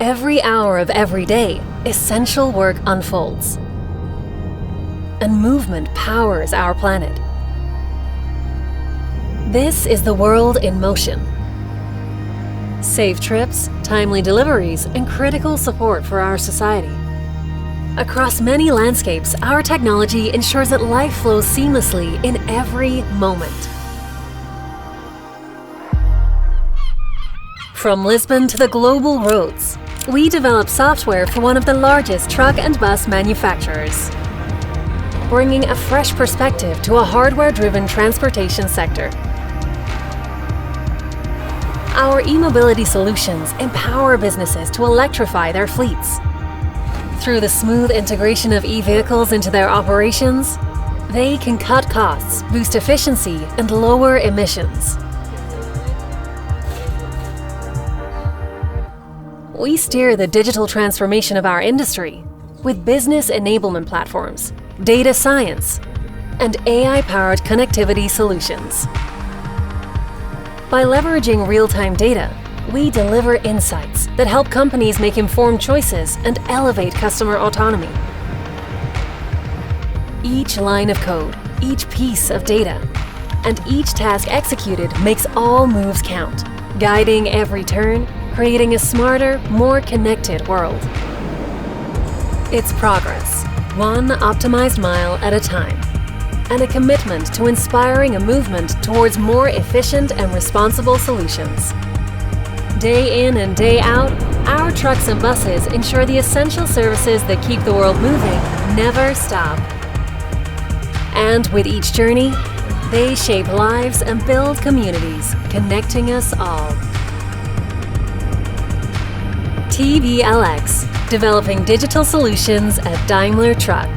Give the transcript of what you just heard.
every hour of every day, essential work unfolds. And movement powers our planet. This is the world in motion. Safe trips, timely deliveries, and critical support for our society. Across many landscapes, our technology ensures that life flows seamlessly in every moment. From Lisbon to the global roads, we develop software for one of the largest truck and bus manufacturers, bringing a fresh perspective to a hardware-driven transportation sector. Our e-mobility solutions empower businesses to electrify their fleets. Through the smooth integration of e-vehicles into their operations, they can cut costs, boost efficiency, and lower emissions. We steer the digital transformation of our industry with business enablement platforms, data science, and AI-powered connectivity solutions. By leveraging real-time data, we deliver insights that help companies make informed choices and elevate customer autonomy. Each line of code, each piece of data, and each task executed makes all moves count, guiding every turn, creating a smarter, more connected world. It's progress, one optimized mile at a time, and a commitment to inspiring a movement towards more efficient and responsible solutions. Day in and day out, our trucks and buses ensure the essential services that keep the world moving never stop. And with each journey, they shape lives and build communities, connecting us all. tb.lx, developing digital solutions at Daimler Truck.